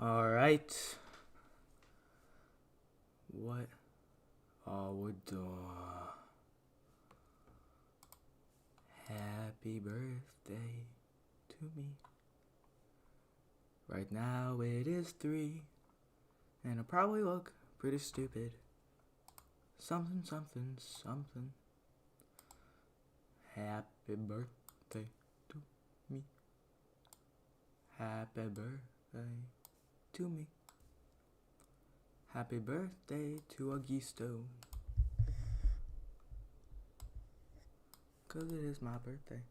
Alright. What are we doing? Happy birthday to me. Right now it is 3, and I probably look pretty stupid. Something, something, something. Happy birthday to me. Happy birthday to me. Happy birthday to Augusto. 'Cause it is my birthday.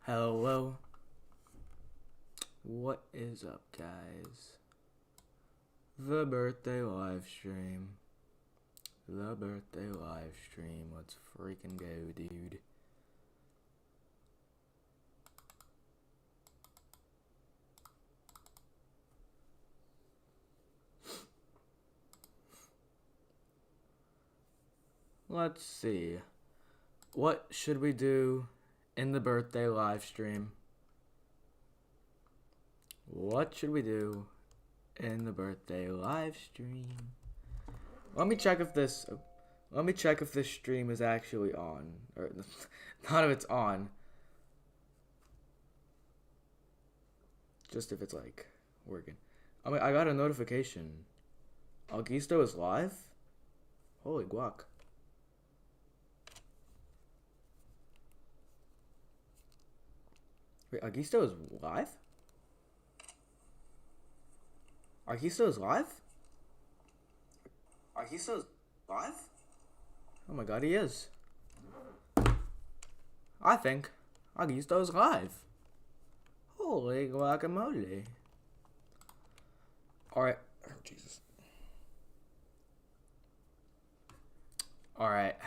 Hello. What is up, guys? The birthday live stream. The birthday live stream. Let's freaking go, dude. Let's see. What should we do in the birthday live stream? What should we do in the birthday live stream? Let me check if this stream is actually on, or not if it's on. Just if it's like working. I mean, I got a notification. Augusto is live? Holy guac. Wait, Augusto is live? Augusto is live? Augusto is live? Oh my god, he is. I think Augusto is live. Holy guacamole. Alright. Oh, Jesus. Alright.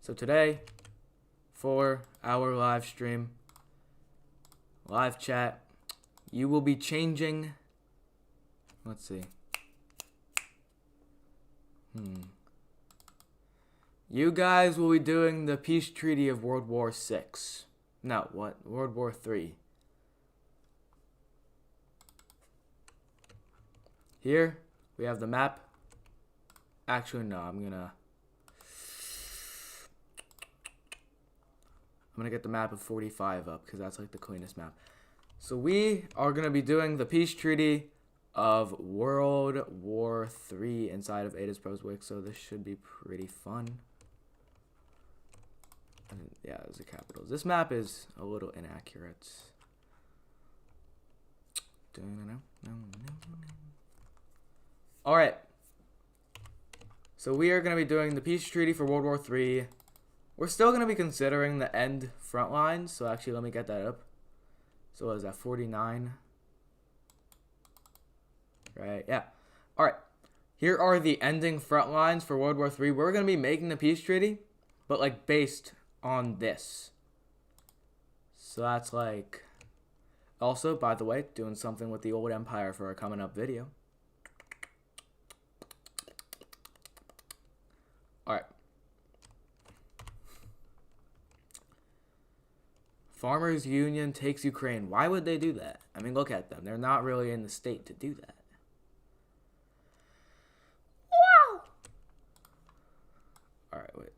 So today, for our live stream, live chat, you will be changing. Let's see. You guys will be doing the peace treaty of World War VI. No, what? World War III. Here, we have the map. Actually, no, I'm gonna get the map of 45 up, because that's like the cleanest map. So we are gonna be doing the peace treaty of World War III inside of Ada's Pros Wix, so this should be pretty fun. And yeah, there's the capitals. This map is a little inaccurate. Alright. So we are going to be doing the peace treaty for World War III. We're still going to be considering the end front lines, so actually let me get that up. So what is that, 49? Right, yeah. Alright, here are the ending front lines for World War III. We're going to be making the peace treaty, but like based on this. So that's like, also, by the way, doing something with the old empire for our coming up video. Alright. Farmers Union takes Ukraine. Why would they do that? I mean, look at them. They're not really in the state to do that. Wow. Alright, wait.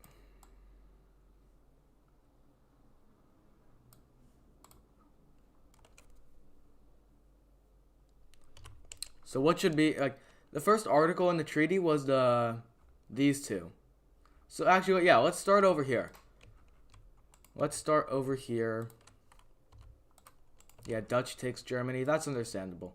So what should be, like, the first article in the treaty was these two. So actually, yeah, let's start over here. Let's start over here. Yeah, Dutch takes Germany. That's understandable.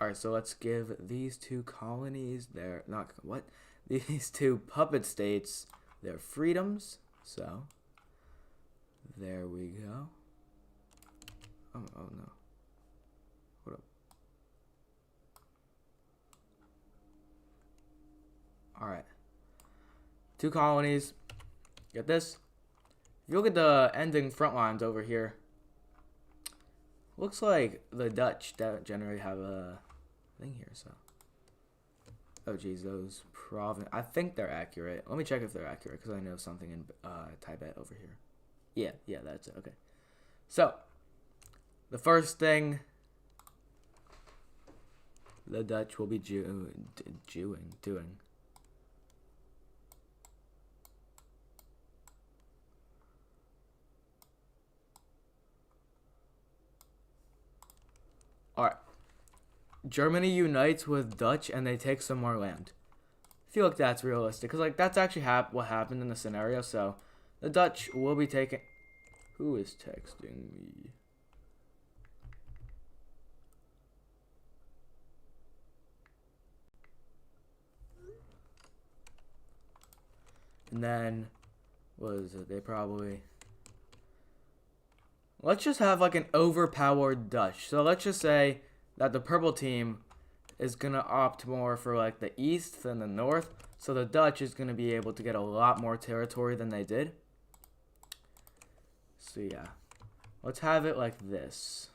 Alright, so let's give these two colonies their, not, what? These two puppet states their freedoms. So, there we go. Oh no. What up? Alright. 2 colonies. Get this. If you look at the ending front lines over here, looks like the Dutch generally have a thing here, so. Oh geez, those province. I think they're accurate. Let me check if they're accurate, because I know something in Tibet over here. Yeah, that's it. Okay. So, the first thing the Dutch will be doing. Alright. Germany unites with Dutch and they take some more land. I feel like that's realistic. Because, like, that's actually what happened in the scenario. So, the Dutch will be taking... Who is texting me? And then, what is it? They probably... Let's just have like an overpowered Dutch. So let's just say that the purple team is going to opt more for like the east than the north. So the Dutch is going to be able to get a lot more territory than they did. So yeah, let's have it like this.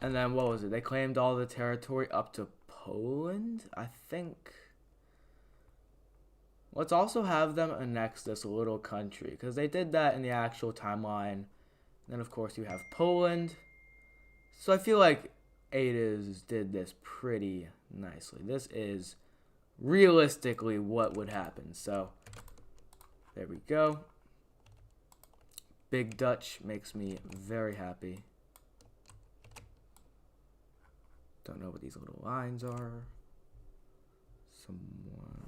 And then what was it? They claimed all the territory up to Poland, I think. Let's also have them annex this little country, because they did that in the actual timeline. And then, of course, you have Poland. So I feel like Adas did this pretty nicely. This is realistically what would happen. So, there we go. Big Dutch makes me very happy. Don't know what these little lines are. Some ones.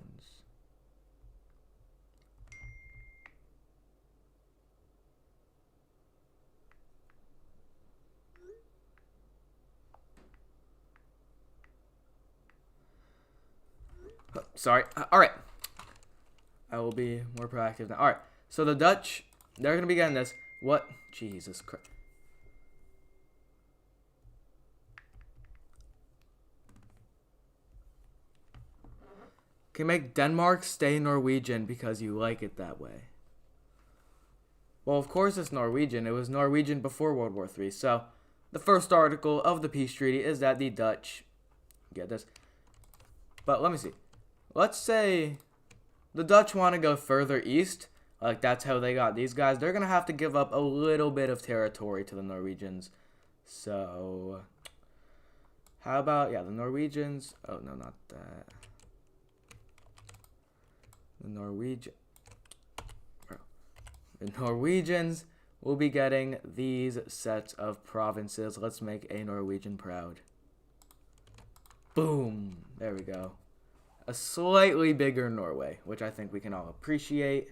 Oh, sorry. All right. I will be more proactive now. All right. So the Dutch, they're going to be getting this. What? Jesus Christ. Can make Denmark stay Norwegian because you like it that way. Well, of course it's Norwegian. It was Norwegian before World War III. So the first article of the peace treaty is that the Dutch get this. But let me see. Let's say the Dutch want to go further east. Like, that's how they got these guys. They're going to have to give up a little bit of territory to the Norwegians. So, how about, yeah, the Norwegians. Oh, no, not that. The Norwegians will be getting these sets of provinces. Let's make a Norwegian proud. Boom. There we go. A slightly bigger Norway, which I think we can all appreciate.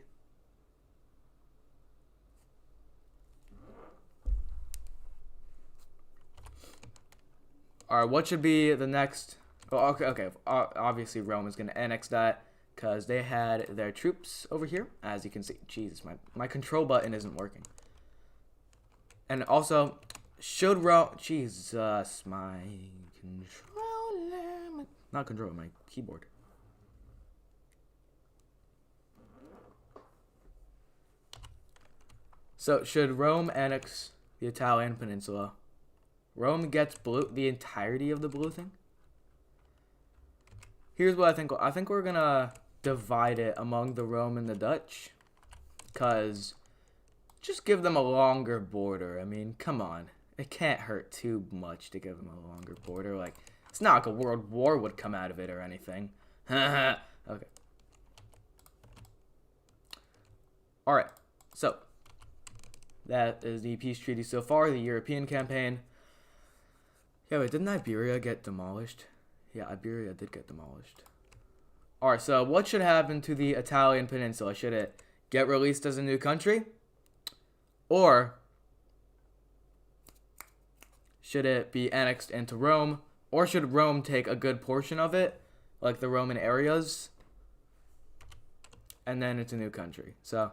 All right, what should be the next? Oh, okay. Obviously, Rome is going to annex that because they had their troops over here. As you can see, Jesus, my control button isn't working. And also, should Rome? Jesus, my controller, not controller, my keyboard. So, should Rome annex the Italian peninsula? Rome gets blue, the entirety of the blue thing? Here's what I think. I think we're going to divide it among the Rome and the Dutch. Because just give them a longer border. I mean, come on. It can't hurt too much to give them a longer border. Like, it's not like a world war would come out of it or anything. Okay. Alright. So, that is the peace treaty so far, the European campaign. Yeah, wait, didn't Iberia get demolished? Yeah, Iberia did get demolished. Alright, so what should happen to the Italian peninsula? Should it get released as a new country? Or should it be annexed into Rome? Or should Rome take a good portion of it, like the Roman areas, and then it's a new country? So,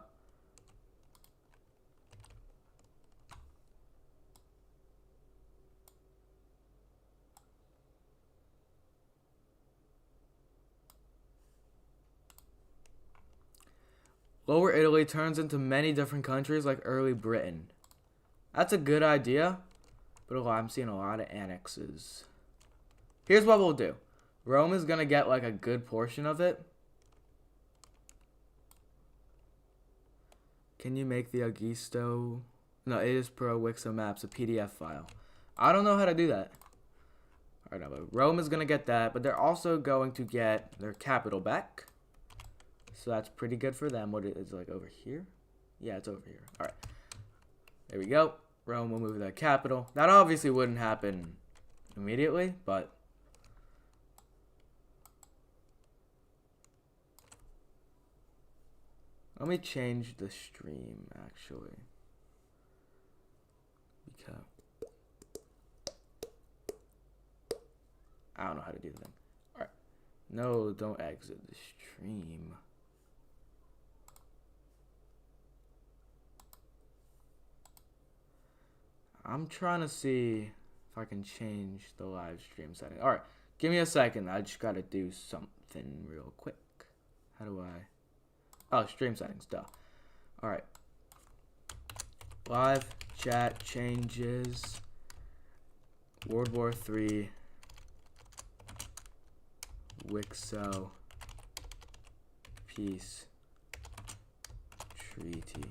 Lower Italy turns into many different countries like early Britain. That's a good idea, but I'm seeing a lot of annexes. Here's what we'll do. Rome is going to get like a good portion of it. Can you make the Augusto? No, it is Pro WICSO maps a PDF file. I don't know how to do that. All right, but Rome is gonna get that, but they're also going to get their capital back. So that's pretty good for them. What is it like over here? Yeah, it's over here. All right, there we go. Rome will move their capital. That obviously wouldn't happen immediately, but let me change the stream actually. Because I don't know how to do the thing. Alright. No, don't exit the stream. I'm trying to see if I can change the live stream setting. Alright, give me a second. I just gotta do something real quick. How do I? Oh, stream settings, duh. Alright. Live chat changes. World War III. WICSO. Peace. Treaty.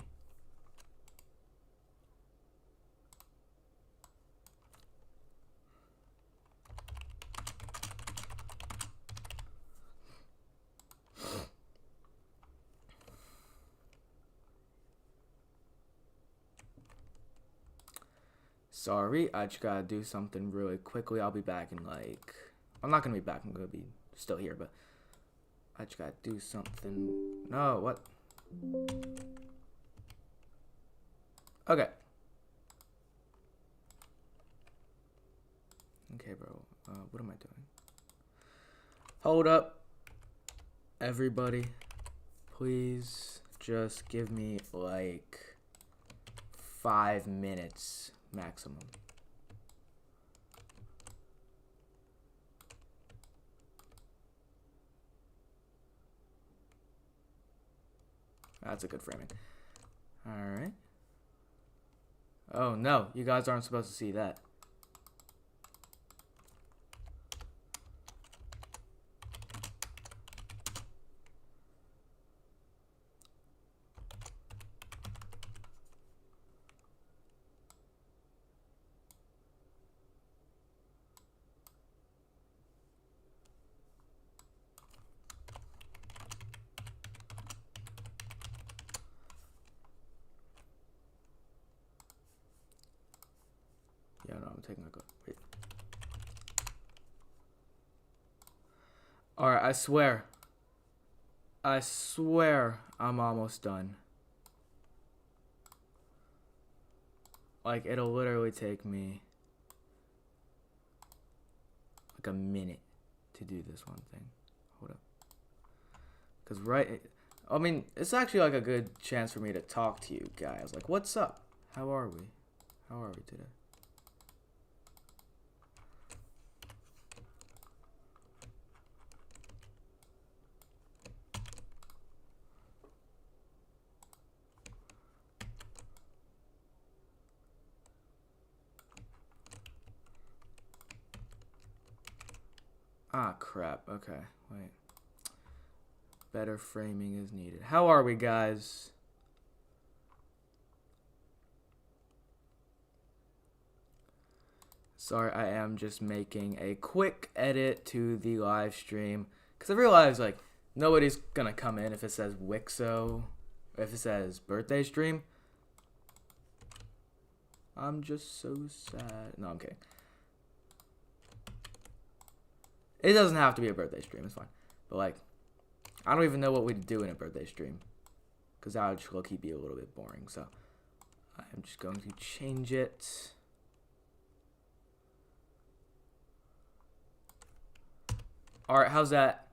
Sorry, I just gotta do something really quickly. I'll be back in like... I'm not gonna be back. I'm gonna be still here, but... I just gotta do something... No, what? Okay. Okay, bro. What am I doing? Hold up. Everybody. Please just give me like 5 minutes maximum. That's a good framing. Alright. Oh no, you guys aren't supposed to see that. Yeah, no, I'm taking a go. Wait. Alright, I swear. I swear I'm almost done. Like, it'll literally take me like a minute to do this one thing. Hold up. Because I mean, it's actually like a good chance for me to talk to you guys. Like, what's up? How are we? How are we today? Ah, crap. Okay, wait. Better framing is needed. How are we, guys? Sorry, I am just making a quick edit to the live stream. Because I realize, like, nobody's going to come in if it says WICSO, or if it says birthday stream. I'm just so sad. No, I'm kidding. It doesn't have to be a birthday stream, it's fine. But like, I don't even know what we'd do in a birthday stream. Because that would just low-key be a little bit boring. So, I'm just going to change it. Alright, how's that?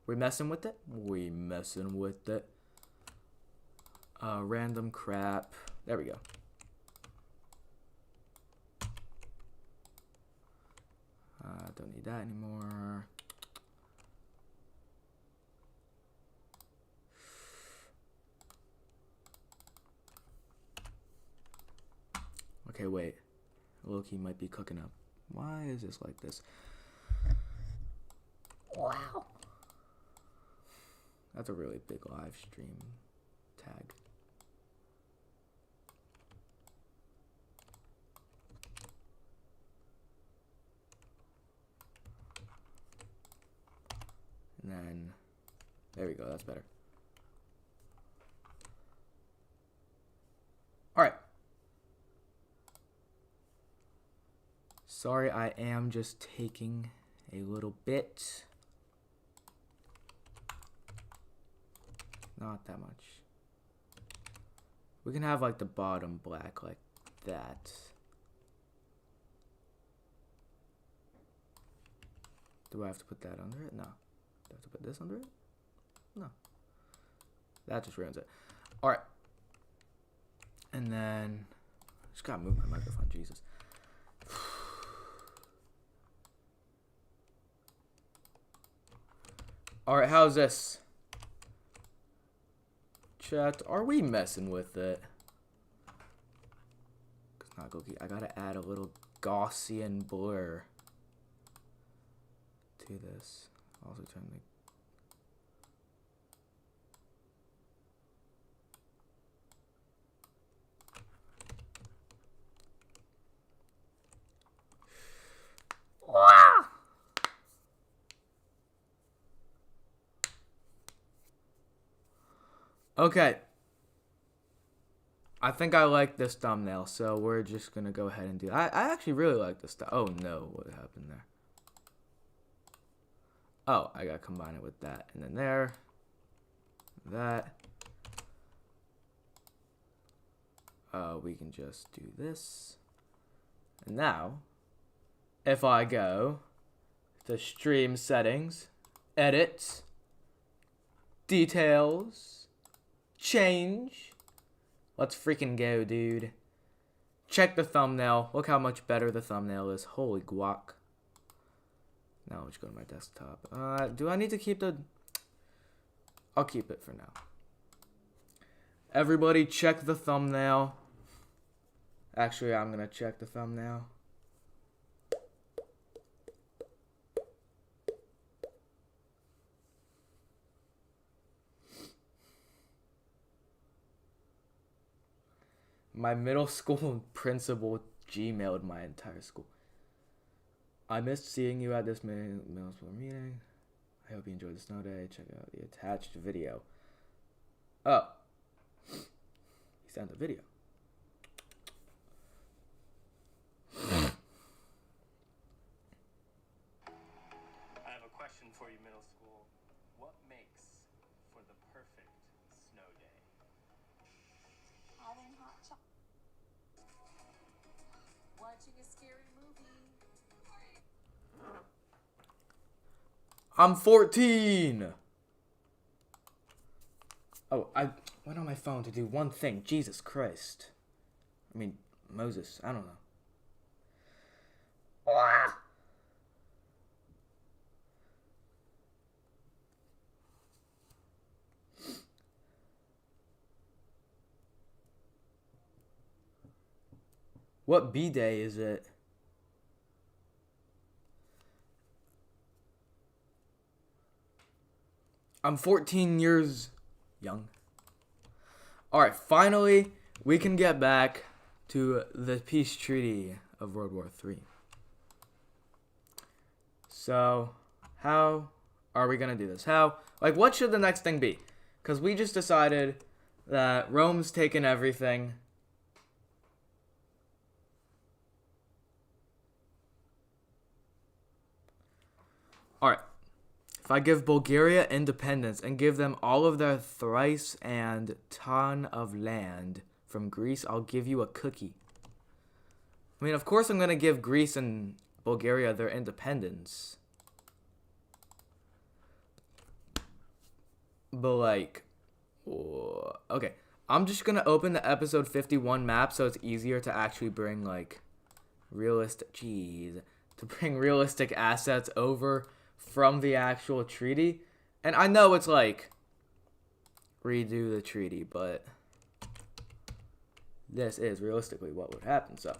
We messing with it? We messing with it. Random crap. There we go. Don't need that anymore. Okay, wait. Loki might be cooking up. Why is this like this? Wow. That's a really big live stream tag. And then, there we go, that's better. Alright. Sorry, I am just taking a little bit. Not that much. We can have like the bottom black like that. Do I have to put that under it? No. Do I have to put this under it? No. That just ruins it. Alright. And then, just gotta move my microphone, Jesus. Alright, how's this? Chat, are we messing with it? I gotta add a little Gaussian blur to this. Also turn the Okay. I think I like this thumbnail, so we're just gonna go ahead and do. I actually really like this stuff. Oh no, what happened there? Oh, I gotta combine it with that, and then there, that. We can just do this, and now, if I go to stream settings, edit, details, change. Let's freaking go, dude. Check the thumbnail. Look how much better the thumbnail is. Holy guac. Now let's go to my desktop. Do I need to keep the... I'll keep it for now. Everybody check the thumbnail. Actually, I'm going to check the thumbnail. My middle school principal Gmailed my entire school. I missed seeing you at this middle school meeting. I hope you enjoyed the snow day. Check out the attached video. Oh. He sent a video. I have a question for you, middle school. What makes for the perfect snow day? Having hot chocolate. Watching a scary movie. I'm 14. Oh, I went on my phone to do one thing. Jesus Christ. I mean, Moses. I don't know. What B-day is it? I'm 14 years young. Alright, finally, we can get back to the peace treaty of World War III. So, how are we going to do this? What should the next thing be? Because we just decided that Rome's taken everything. Alright. If I give Bulgaria independence and give them all of their thrice and ton of land from Greece, I'll give you a cookie. I mean, of course I'm going to give Greece and Bulgaria their independence. But like, okay. I'm just going to open the episode 51 map so it's easier to actually bring like realistic assets over from the actual treaty. And I know it's like redo the treaty, but this is realistically what would happen. So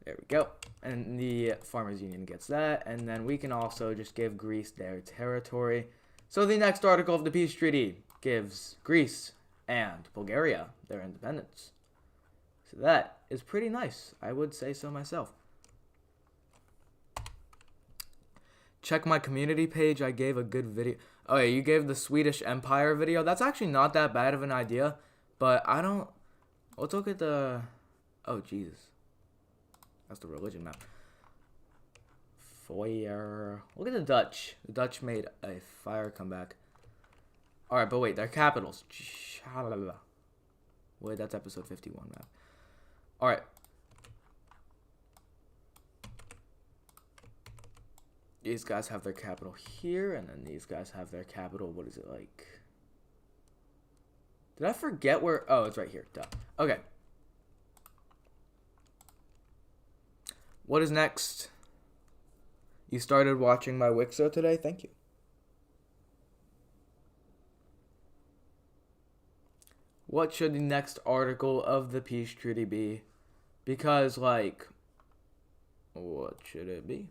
there we go. And the Farmers Union gets that. And then we can also just give Greece their territory. So the next article of the peace treaty gives Greece and Bulgaria their independence. So that is pretty nice. I would say so myself. check my community page. I gave a good video. Oh, yeah, you gave the Swedish Empire video. That's actually not that bad of an idea. But I don't... Let's look at the... Oh, Jesus. That's the religion map. Fire. Look at the Dutch. The Dutch made a fire comeback. Alright, but wait. Their capitals. Wait, that's episode 51 map. Alright. These guys have their capital here, and then these guys have their capital. What is it like? Did I forget where? Oh, it's right here. Duh. Okay. What is next? You started watching my WICSO today? Thank you. What should the next article of the peace treaty be? Because, like, what should it be?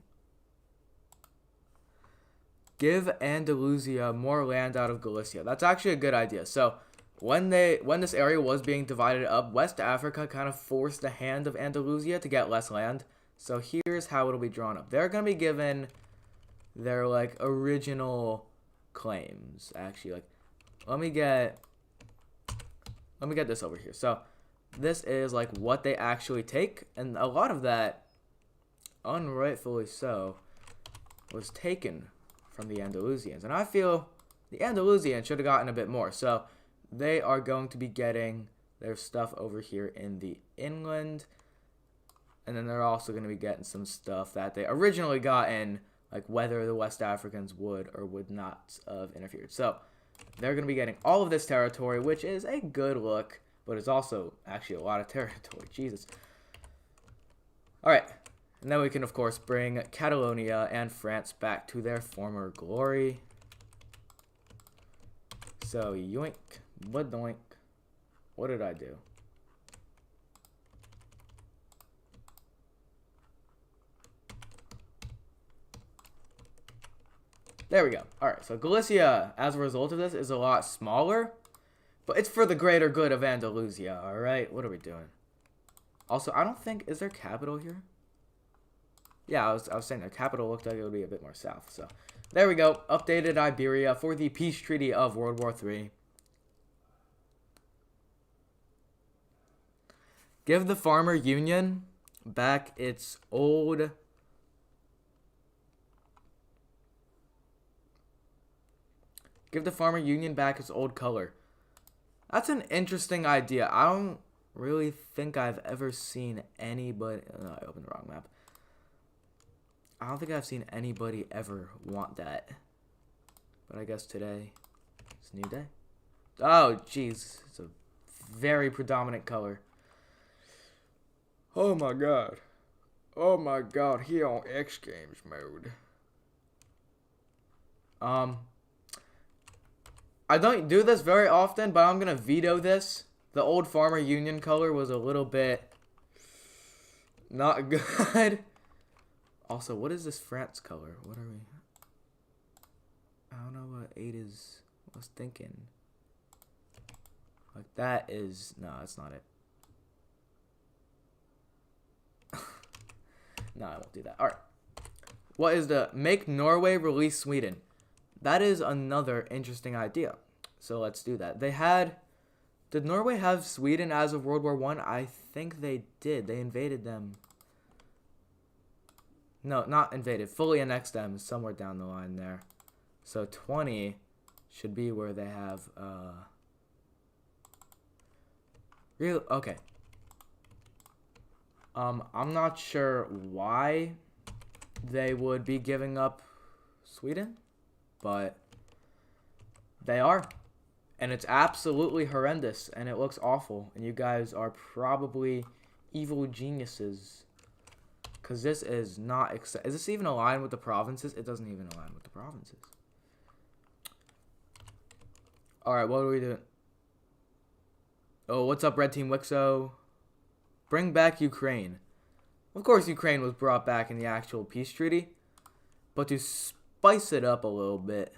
Give Andalusia more land out of Galicia. That's actually a good idea. So, when this area was being divided up, West Africa kind of forced the hand of Andalusia to get less land. So, here's how it'll be drawn up. They're going to be given their, like, original claims. Actually, like, let me get this over here. So, this is, like, what they actually take. And a lot of that, unrightfully so, was taken from the Andalusians. And I feel the Andalusians should have gotten a bit more. So they are going to be getting their stuff over here in the inland. And then they're also going to be getting some stuff that they originally got in, like whether the West Africans would or would not have interfered. So they're going to be getting all of this territory, which is a good look, but it's also actually a lot of territory. Jesus. All right. And then we can, of course, bring Catalonia and France back to their former glory. So, yoink, badoink. What did I do? There we go. Alright, so Galicia, as a result of this, is a lot smaller. But it's for the greater good of Andalusia, alright? What are we doing? Also, I don't think... Is there capital here? Yeah, I was saying the capital looked like it would be a bit more south. So, there we go. Updated Iberia for the peace treaty of World War III. Give the Farmer Union back its old... Give the Farmer Union back its old color. That's an interesting idea. I don't really think I've ever seen anybody... No, I opened the wrong map. I don't think I've seen anybody ever want that. But I guess today is a new day. Oh, jeez. It's a very predominant color. Oh, my God. Oh, my God. Here on X Games mode. I don't do this very often, but I'm going to veto this. The old Farmer Union color was a little bit not good. Also, what is this France color? What are we... I don't know what 8 is... I was thinking. Like, that is... No, that's not it. No, I won't do that. Alright. What is the... Make Norway release Sweden. That is another interesting idea. So, let's do that. They had... Did Norway have Sweden as of World War I? I think they did. They invaded them... No, not invaded. Fully annexed them somewhere down the line there. So 20 should be where they have, Real, okay. I'm not sure why they would be giving up Sweden, but they are. And it's absolutely horrendous, and it looks awful. And you guys are probably evil geniuses. Because this is not... Is this even aligned with the provinces? It doesn't even align with the provinces. Alright, what are we doing? Oh, what's up, Red Team WICSO? Bring back Ukraine. Of course, Ukraine was brought back in the actual peace treaty. But to spice it up a little bit,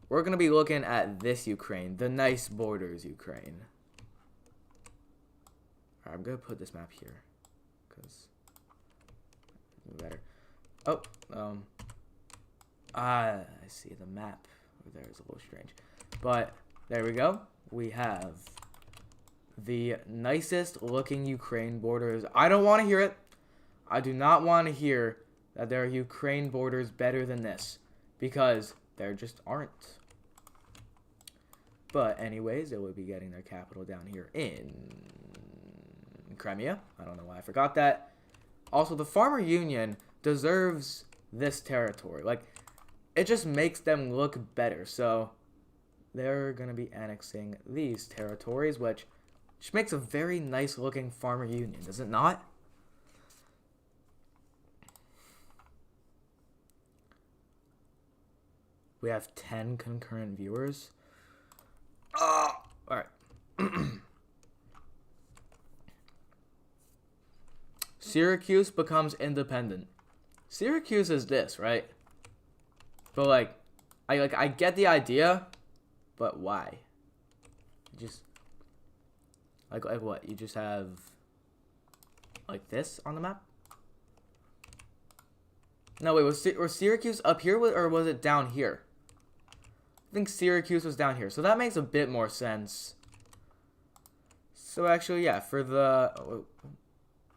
we're going to be looking at this Ukraine. The nice borders Ukraine. Alright, I'm going to put this map here. Because better. Oh, I see the map over there is a little strange. But there we go. We have the nicest looking Ukraine borders. I don't want to hear it. I do not want to hear that there are Ukraine borders better than this, because there just aren't. But anyways, they will be getting their capital down here in Crimea. I don't know why I forgot that. Also, the Farmer Union deserves this territory. Like, it just makes them look better. So they're going to be annexing these territories, which makes a very nice looking Farmer Union, does it not? We have 10 concurrent viewers. Oh, all right. Syracuse becomes independent. Syracuse is this, right? But like I get the idea, but why? Just like what? You just have like this on the map? No, wait, was Syracuse up here or was it down here? I think Syracuse was down here, so that makes a bit more sense. So actually, yeah, for the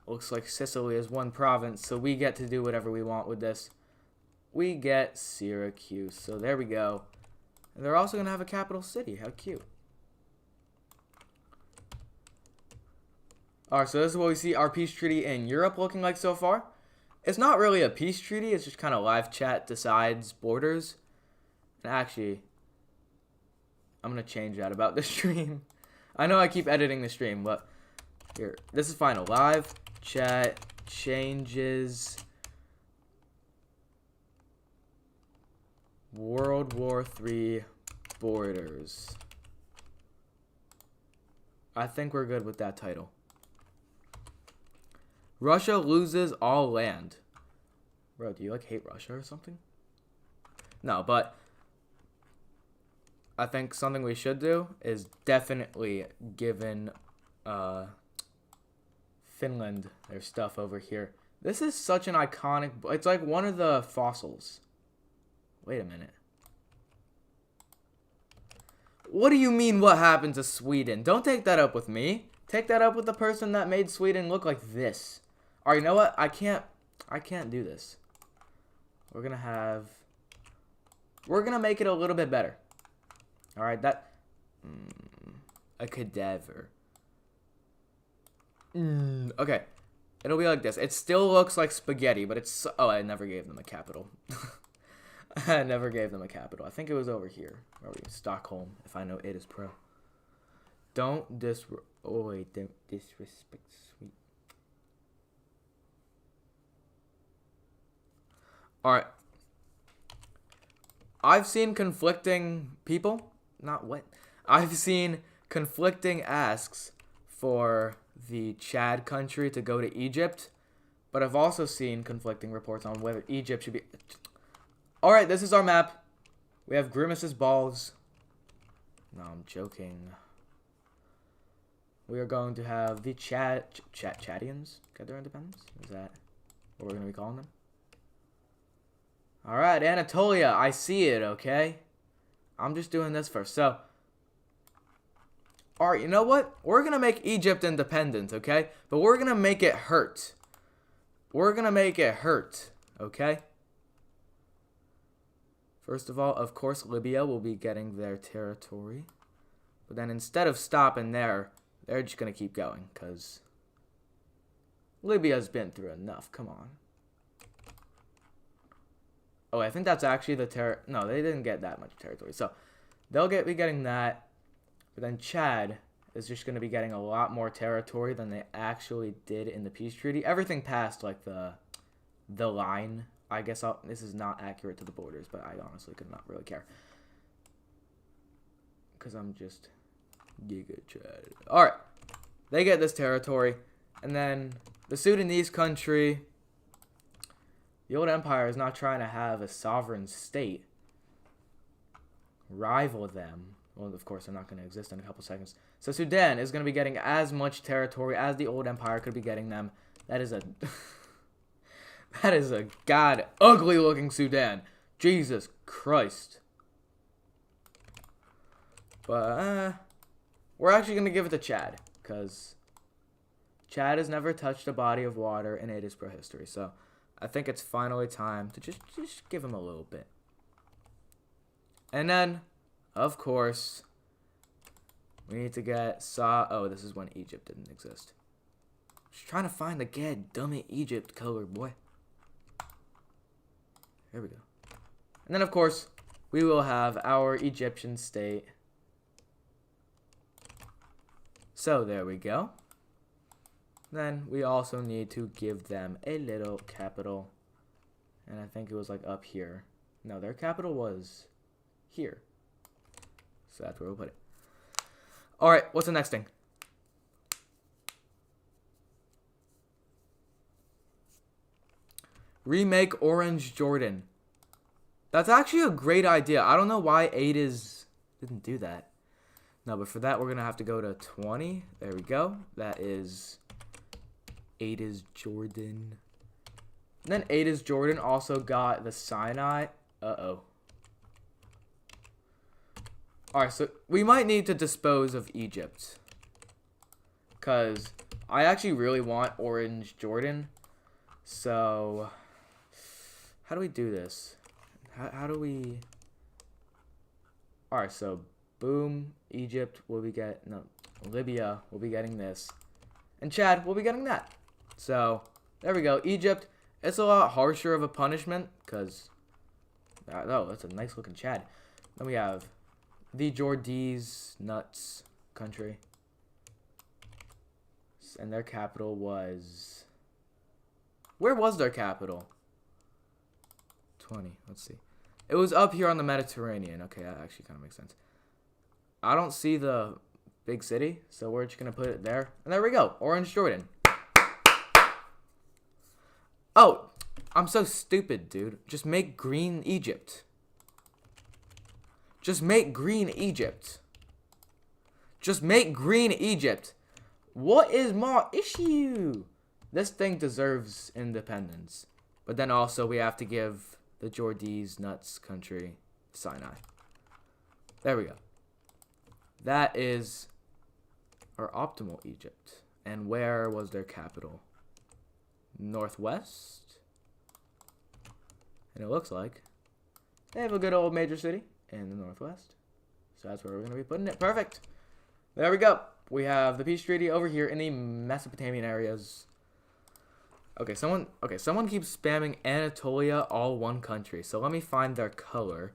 looks like Sicily is one province, so we get to do whatever we want with this. We get Syracuse, so there we go. And they're also gonna have a capital city. How cute. Alright, so this is what we see our peace treaty in Europe looking like so far. It's not really a peace treaty, it's just kind of live chat decides borders. And actually, I'm going to change that about the stream. I know I keep editing the stream, but here, this is final. Live chat changes World War III borders. I think we're good with that title. Russia loses all land. Bro, do you like hate Russia or something? No, but I think something we should do is definitely given Finland their stuff over here. This is such an iconic... It's like one of the fossils. Wait a minute. What do you mean what happened to Sweden? Don't take that up with me. Take that up with the person that made Sweden look like this. Alright, you know what? I can't do this. We're gonna make it a little bit better. Alright, that... a cadaver. Okay. It'll be like this. It still looks like spaghetti, but it's... Oh, I never gave them a capital. I never gave them a capital. I think it was over here. Where are we? Stockholm, if I know it is pro. Don't oh, wait. Don't disrespect sweet. Alright. I've seen conflicting people. Not what? I've seen conflicting asks for the Chad country to go to Egypt. But I've also seen conflicting reports on whether Egypt should be... Alright, this is our map. We have Grimace's balls. No, I'm joking. We are going to have the Chadians get their independence. Is that what we're going to be calling them? Alright, Anatolia, I see it, okay? I'm just doing this first. So, alright, you know what? We're going to make Egypt independent, okay? But we're going to make it hurt. We're going to make it hurt, okay? First of all, of course, Libya will be getting their territory. But then instead of stopping there, they're just going to keep going, because Libya's been through enough. Come on. Oh, I think that's actually the No, they didn't get that much territory. So, they'll be getting that. But then Chad is just going to be getting a lot more territory than they actually did in the peace treaty. Everything passed, like, the line. I guess this is not accurate to the borders, but I honestly could not really care. Because I'm just Giga Chad. Alright. They get this territory. And then the Sudanese country... The old empire is not trying to have a sovereign state rival them. Well, of course, they're not going to exist in a couple seconds. So Sudan is going to be getting as much territory as the old empire could be getting them. That is a... That is a god ugly looking Sudan. Jesus Christ. But we're actually gonna give it to Chad, because Chad has never touched a body of water in 80s Pro history. So I think it's finally time to just give him a little bit. And then, of course, we need to get oh, this is when Egypt didn't exist. Just trying to find the gad dummy Egypt color, boy. Here we go. And then, of course, we will have our Egyptian state. So there we go. Then we also need to give them a little capital. And I think it was like up here. No, their capital was here. So that's where we'll put it. Alright, what's the next thing? Remake Orange Jordan. That's actually a great idea. I don't know why 8 didn't do that. No, but for that, we're going to have to go to 20. There we go. That is 8 Jordan. And then 8 Jordan also got the Sinai. Uh-oh. Alright, so we might need to dispose of Egypt. Because I actually really want Orange Jordan. So, how do we do this? How do we... Alright, so... Boom, Egypt will be Libya will be getting this. And Chad will be getting that. So, there we go. Egypt, it's a lot harsher of a punishment, because, oh, that's a nice looking Chad. Then we have the Jordees nuts country. And their capital was... Where was their capital? 20, let's see. It was up here on the Mediterranean. Okay, that actually kind of makes sense. I don't see the big city, so we're just going to put it there. And there we go. Orange Jordan. Oh, I'm so stupid, dude. Just make green Egypt. Just make green Egypt. Just make green Egypt. What is my issue? This thing deserves independence. But then also we have to give the Jordees nuts country Sinai. There we go. That is our optimal Egypt. And where was their capital? Northwest? And it looks like they have a good old major city in the northwest. So that's where we're going to be putting it. Perfect. There we go. We have the peace treaty over here in the Mesopotamian areas. Okay, someone keeps spamming Anatolia, all one country. So let me find their color.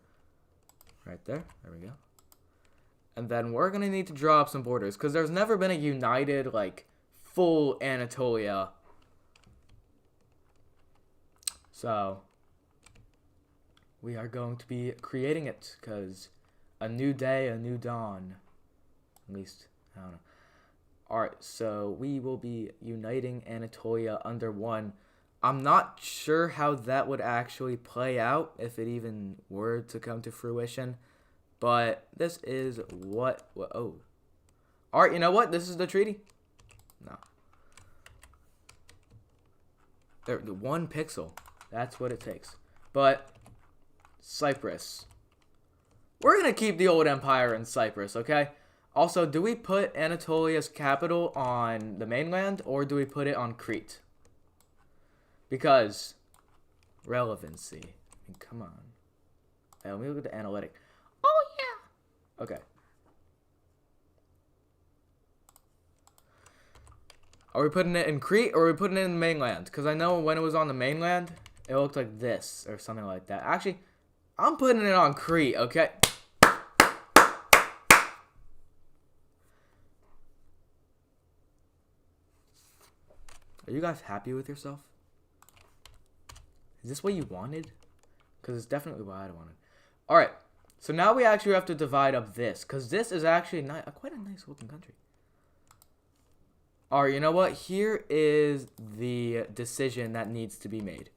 Right there. There we go. And then we're going to need to draw up some borders, because there's never been a united, like, full Anatolia. So, we are going to be creating it, because a new day, a new dawn. At least, I don't know. Alright, so we will be uniting Anatolia under one. I'm not sure how that would actually play out, if it even were to come to fruition. But this is what... Oh. Alright, you know what? This is the treaty. No. There, the 1 pixel. That's what it takes. But Cyprus. We're going to keep the old empire in Cyprus, okay? Also, do we put Anatolia's capital on the mainland, or do we put it on Crete? Because relevancy. I mean, come on. Hey, let me look at the analytic. Oh, yeah. Okay. Are we putting it in Crete, or are we putting it in the mainland? Because I know when it was on the mainland, it looked like this, or something like that. Actually, I'm putting it on Crete, okay? Are you guys happy with yourself? Is this what you wanted? Because it's definitely what I wanted. Alright, so now we actually have to divide up this, because this is actually quite a nice looking country. Alright, you know what? Here is the decision that needs to be made.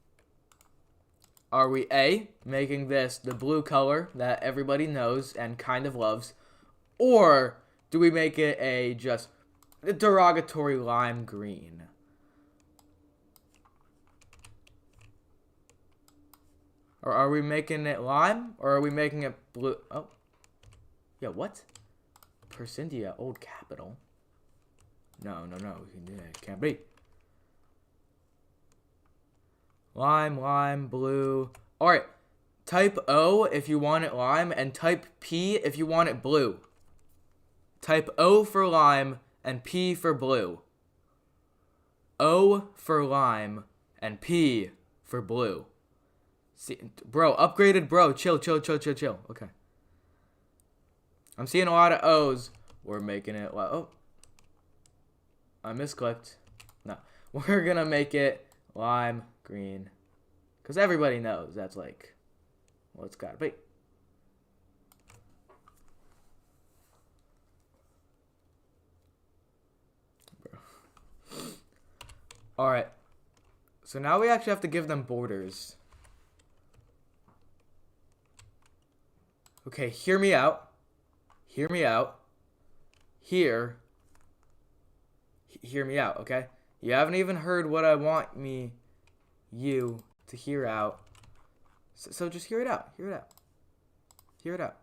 Are we A, making this the blue color that everybody knows and kind of loves, or do we make it a just derogatory lime green? Or are we making it lime? Or are we making it blue? Oh. Yeah, what? Percindia, old capital. No. It can't be. Lime, blue. Alright. Type O if you want it lime, and type P if you want it blue. Type O for lime and P for blue. O for lime and P for blue. See, bro, upgraded bro. Chill. Okay. I'm seeing a lot of O's. We're making it. Oh. I misclicked. No. We're going to make it lime green. Because everybody knows that's like, well, it's got to be. Alright. So now we actually have to give them borders. Okay, hear me out. Hear me out. Hear me out, okay? You haven't even heard what I want you to hear out. So just hear it out. Hear it out.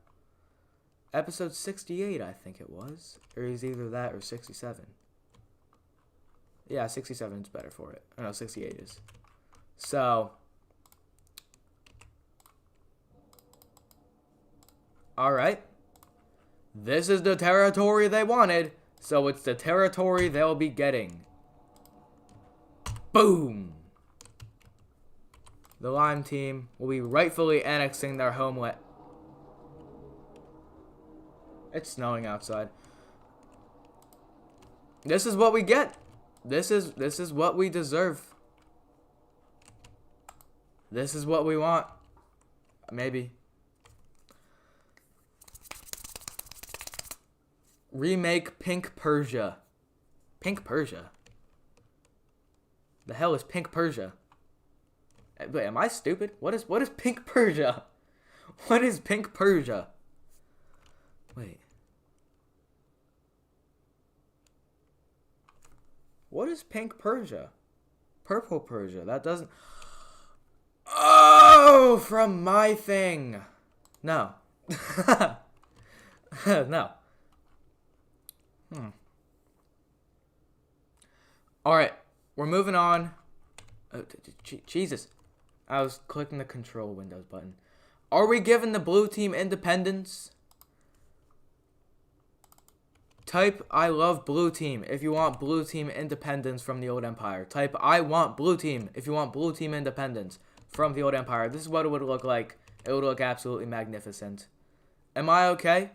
Episode 68, I think it was. Or is either that or 67. Yeah, 67 is better for it. I know 68 is. So, alright. This is the territory they wanted, so it's the territory they'll be getting. Boom! The Lime team will be rightfully annexing their homeland. It's snowing outside. This is what we get. This is what we deserve. This is what we want. Maybe. Remake Pink Persia. Pink Persia? The hell is Pink Persia? Wait, am I stupid? What is Pink Persia? What is Pink Persia? Wait. What is Pink Persia? Purple Persia. That doesn't... Oh! From my thing. No. No. Alright. We're moving on. Oh, Jesus. I was clicking the control Windows button. Are we giving the blue team independence? Type I love blue team if you want blue team independence from the old empire. Type I want blue team if you want blue team independence from the old empire. This is what it would look like. It would look absolutely magnificent. Am I okay?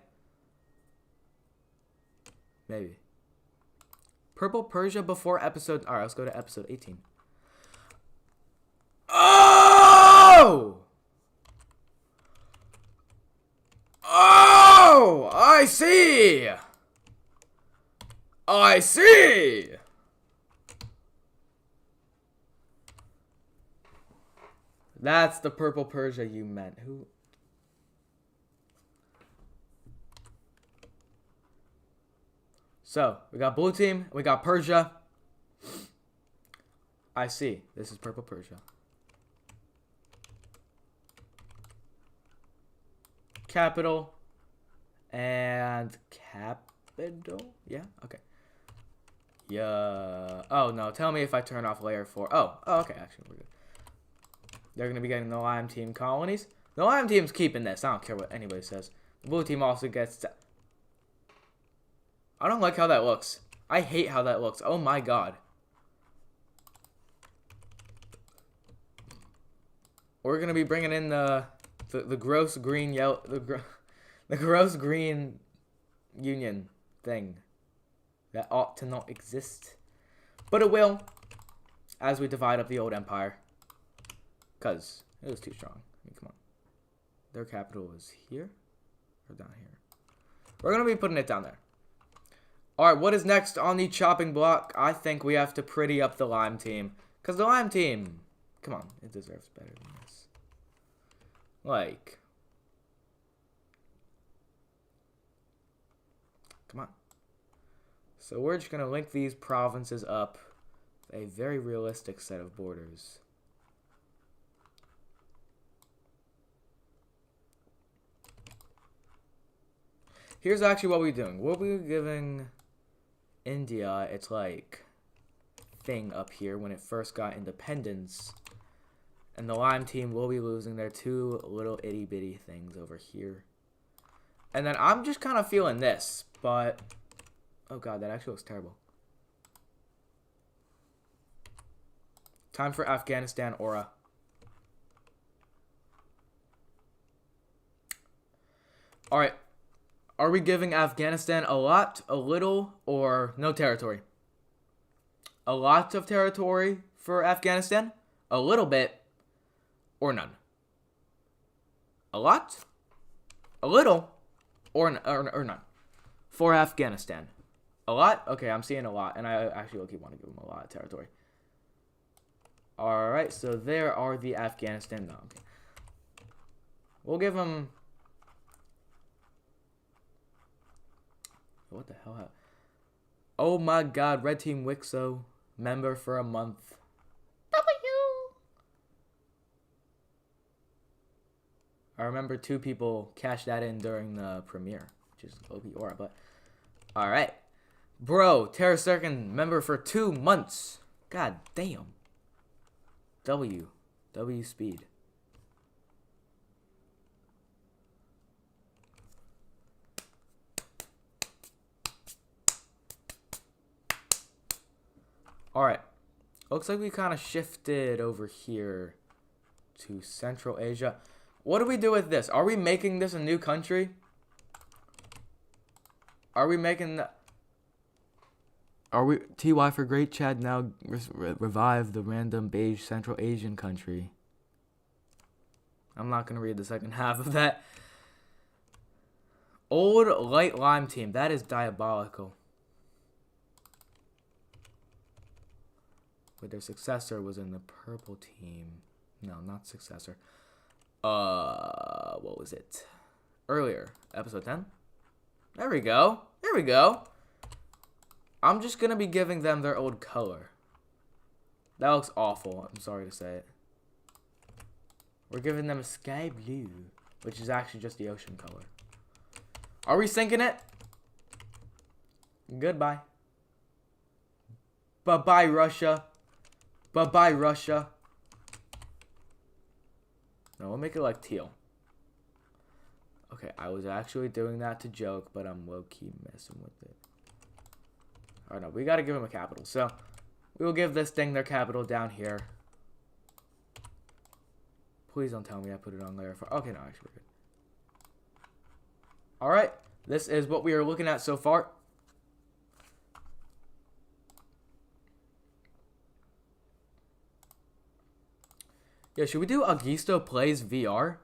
Maybe. Purple Persia before episode... Alright, let's go to episode 18. Oh! Oh! I see! I see! That's the Purple Persia you meant. Who? So, we got blue team, we got Persia. I see. This is Purple Persia. Capital. And capital? Yeah, okay. Yeah. Oh, no. Tell me if I turn off layer 4. Oh, okay. Actually, we're good. They're going to be getting the Lime team colonies. The Lime team's keeping this. I don't care what anybody says. The blue team also gets... I don't like how that looks. I hate how that looks. Oh, my God. We're going to be bringing in the gross green yellow... The gross green union thing. That ought to not exist. But it will. As we divide up the old empire. Because it was too strong. I mean, come on. Their capital is here? Or down here? We're going to be putting it down there. Alright, what is next on the chopping block? I think we have to pretty up the Lime team. Because the Lime team... Come on. It deserves better than this. Like... Come on. So we're just going to link these provinces up with a very realistic set of borders. here's actually what we're doing. What we're giving India, it's like thing up here when it first got independence. And the Lime team will be losing their two little itty bitty things over here. And then I'm just kind of feeling this, but oh god, that actually looks terrible. Time for Afghanistan aura. Alright. Are we giving Afghanistan a lot, a little, or no territory? A lot of territory for Afghanistan, a little bit, or none? A lot, a little, or none? For Afghanistan. A lot? Okay, I'm seeing a lot, and I actually want to give them a lot of territory. Alright, so there are the Afghanistan. No, okay. We'll give them... What the hell? Oh my god, Red Team WICSO. Member for a month. I remember 2 people cashed that in during the premiere, which is OP Aura, but... Alright. Bro, Terra Circin member for 2 months. God damn. W speed. Alright. Looks like we kind of shifted over here to Central Asia. What do we do with this? Are we making this a new country? Are we making the... Are we... TY for Great Chad now revive the random beige Central Asian country. I'm not going to read the second half of that. Old Light Lime team. That is diabolical. But their successor was in the purple team. No, not successor. What was it? Earlier. Episode 10? There we go. There we go. I'm just going to be giving them their old color. That looks awful. I'm sorry to say it. We're giving them a sky blue, which is actually just the ocean color. Are we syncing it? Goodbye. Bye-bye, Russia. Bye-bye, Russia. No, we'll make it like teal. Okay, I was actually doing that to joke, but I'm low-key messing with it. Alright, no, we gotta give them a capital. So, we will give this thing their capital down here. Please don't tell me I put it on layer 4. Okay, no, actually, we're good. Alright, this is what we are looking at so far. Yeah, should we do Augusto Plays VR?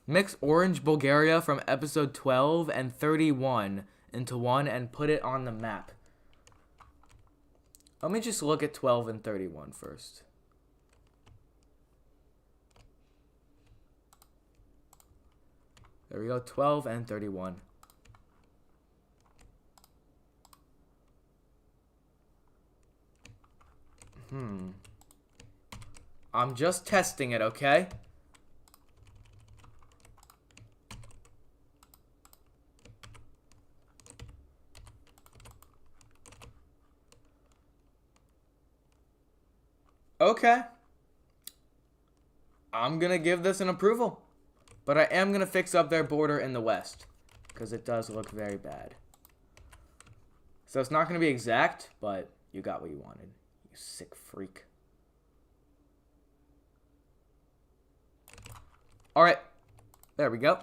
Mix Orange Bulgaria from episode 12 and 31 into one and put it on the map. Let me just look at 12 and 31 first. There we go, 12 and 31. I'm just testing it, okay? Okay. I'm gonna give this an approval. But I am gonna fix up their border in the west, because it does look very bad. So it's not gonna be exact, but you got what you wanted. You sick freak. Alright. There we go.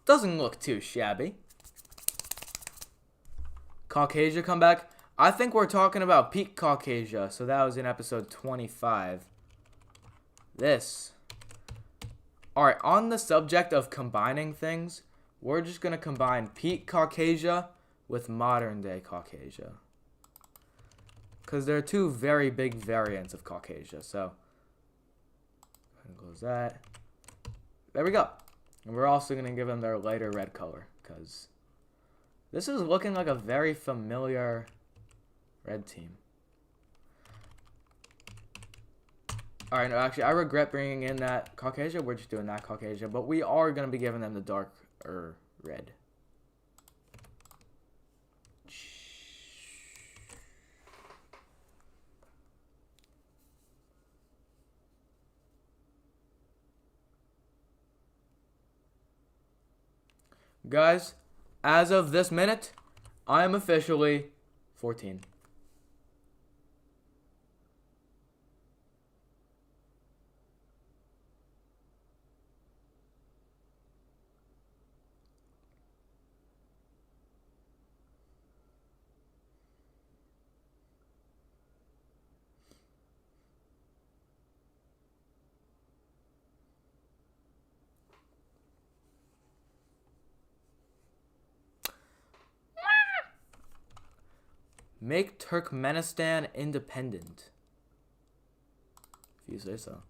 Doesn't look too shabby. Caucasia come back. I think we're talking about peak Caucasia. So that was in episode 25. This. Alright, on the subject of combining things, we're just going to combine peak Caucasia with modern day Caucasia. Because there are 2 very big variants of Caucasia. So, close that. There we go. And we're also going to give them their lighter red color. Because this is looking like a very familiar red team. Alright, no, actually, I regret bringing in that Caucasia. We're just doing that Caucasia. But we are going to be giving them the dark red. Guys, as of this minute, I am officially 14. Make Turkmenistan independent. If you say so.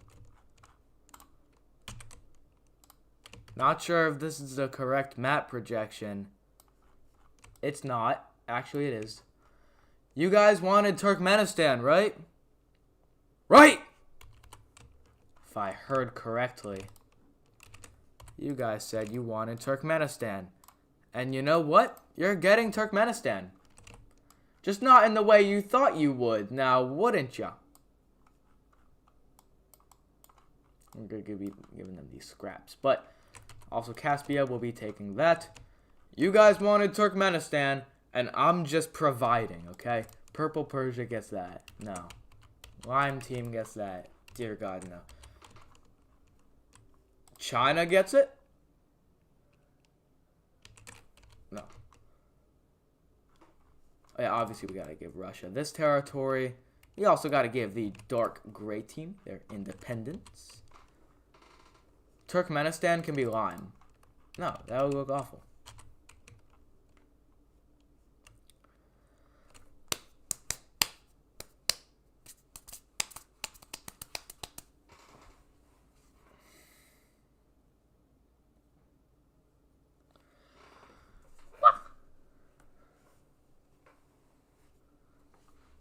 Not sure if this is the correct map projection. It's not. Actually, it is. You guys wanted Turkmenistan, right? Right! If I heard correctly. You guys said you wanted Turkmenistan. And you know what? You're getting Turkmenistan. Just not in the way you thought you would, now wouldn't ya? I'm going to be giving them these scraps. But also Caspia will be taking that. You guys wanted Turkmenistan, and I'm just providing, okay? Purple Persia gets that. No. Lime team gets that. Dear God, no. China gets it? No. Yeah, obviously we gotta give Russia this territory. We also gotta give the dark gray team their independence. Turkmenistan can be lime. No, that would look awful.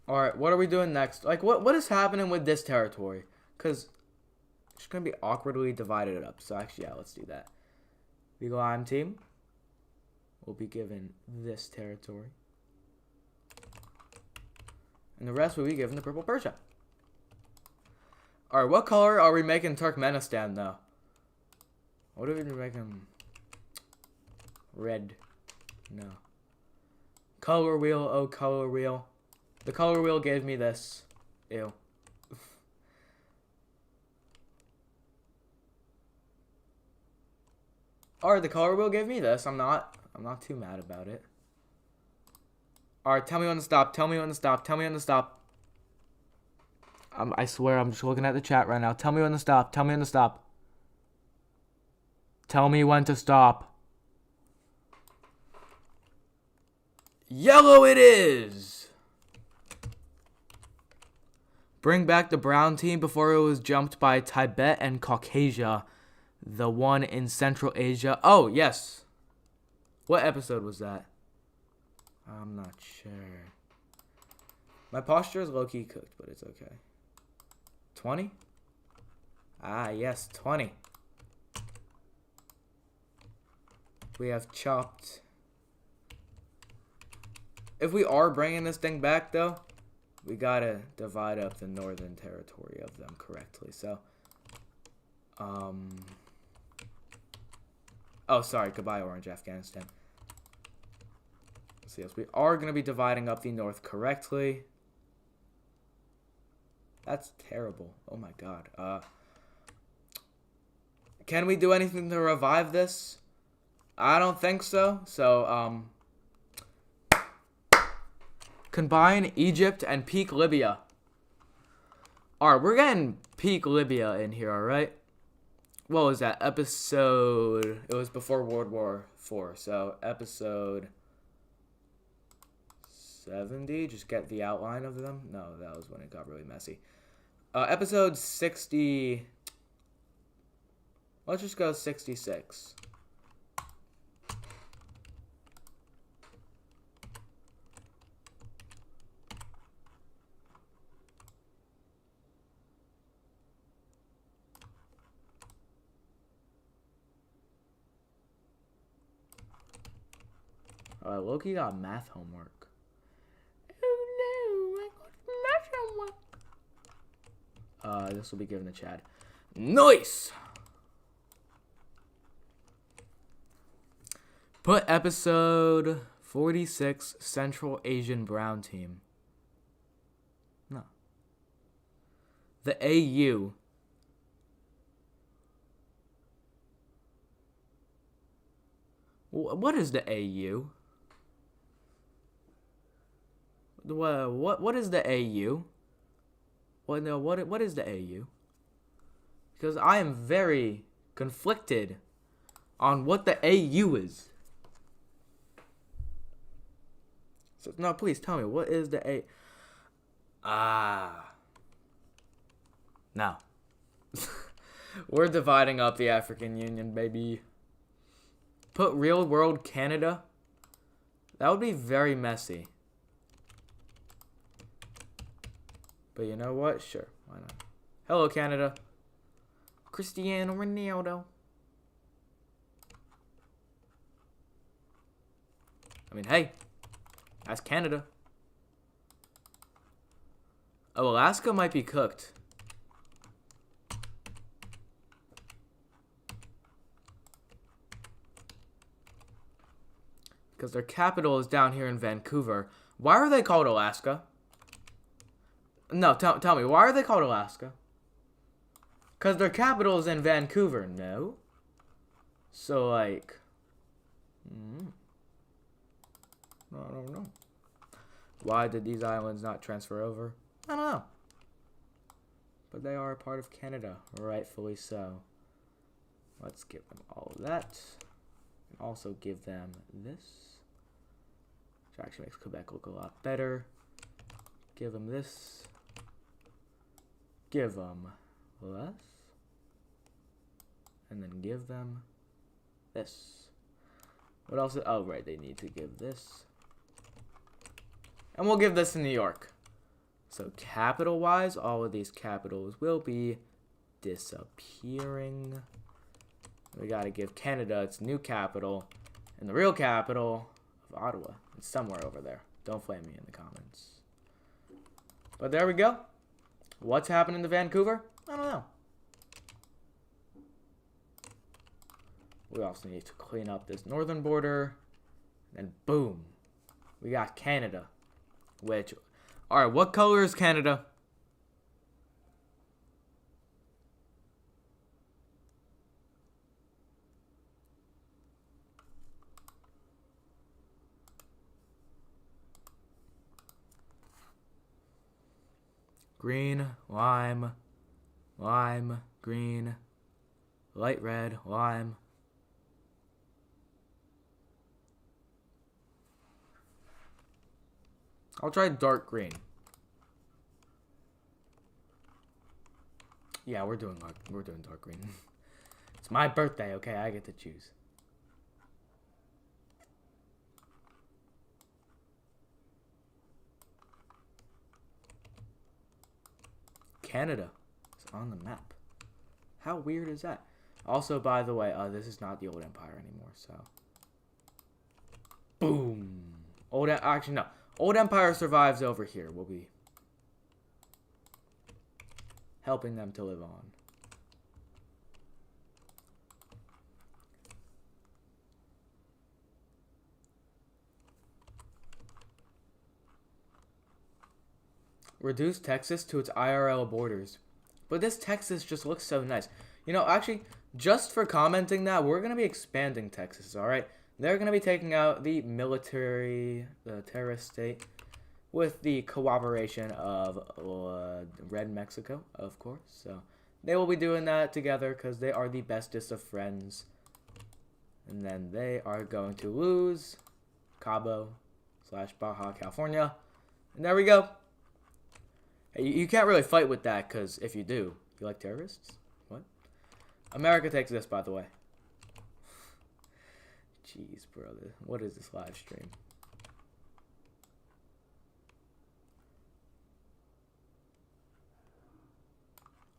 Alright, what are we doing next? Like, what is happening with this territory? Because it's going to be awkwardly divided up. So, actually, yeah, let's do that. Legal Lime team will be given this territory. And the rest will be given to Purple Persia. Alright, what color are we making Turkmenistan, though? What are we making? Red. No. Color wheel, oh, color wheel. The color wheel gave me this. Ew. Alright, the color wheel gave me this. I'm not too mad about it. Alright, tell me when to stop. Tell me when to stop. Tell me when to stop. I swear I'm just looking at the chat right now. Tell me when to stop. Tell me when to stop. Tell me when to stop. Yellow it is! Bring back the brown team before it was jumped by Tibet and Caucasia. The one in Central Asia. Oh, yes. What episode was that? I'm not sure. My posture is low-key cooked, but it's okay. 20? Ah, yes, 20. We have chopped. If we are bringing this thing back, though, we gotta divide up the northern territory of them correctly. So, oh, sorry. Goodbye, Orange Afghanistan. So, yes, we are gonna be dividing up the north correctly. That's terrible. Oh my God. Can we do anything to revive this? I don't think so. So, combine Egypt and peak Libya. Alright, we're getting peak Libya in here, alright? What was that? Episode... It was before World War IV. So, episode 70? Just get the outline of them? No, that was when it got really messy. Episode 60... Let's just go 66. Loki got math homework. Oh no, I got math homework. This will be given to Chad. Nice! Put episode 46 Central Asian Brown Team. No. The AU. What is the AU? What is the AU? What is the AU? Because I am very conflicted on what the AU is. So no, please tell me, what is the A? No. We're dividing up the African Union, baby. Put real world Canada. That would be very messy. But you know what? Sure, why not? Hello, Canada. Cristiano Ronaldo. I mean, hey, that's Canada. Oh, Alaska might be cooked. Because their capital is down here in Vancouver. Why are they called Alaska? No, tell me, why are they called Alaska? Because their capital is in Vancouver. No? So, like... I don't know. Why did these islands not transfer over? I don't know. But they are a part of Canada, rightfully so. Let's give them all of that. And also give them this. Which actually makes Quebec look a lot better. Give them this. Give them less. And then give them this. What else? Oh, right, they need to give this. And we'll give this to New York. So capital-wise, all of these capitals will be disappearing. We gotta give Canada its new capital. And the real capital of Ottawa. It's somewhere over there. Don't flame me in the comments. But there we go. What's happening to Vancouver? I don't know. We also need to clean up this northern border. And boom. We got Canada. Which, alright, what color is Canada? Green, lime, green, light red, lime. I'll try dark green. Yeah, we're doing dark green. It's my birthday, okay? I get to choose. Canada is on the map. How weird is that? Also, by the way, this is not the old empire anymore, so. Boom. Actually, no. Old empire survives over here. We'll be helping them to live on. Reduce Texas to its IRL borders. But this Texas just looks so nice. You know, actually, just for commenting that, we're going to be expanding Texas, alright? They're going to be taking out the military, the terrorist state, with the cooperation of Red Mexico, of course. So, they will be doing that together because they are the bestest of friends. And then they are going to lose Cabo/Baja California. And there we go. Hey, you can't really fight with that, because if you do, you like terrorists? What? America takes this, by the way. Jeez, brother. What is this live stream?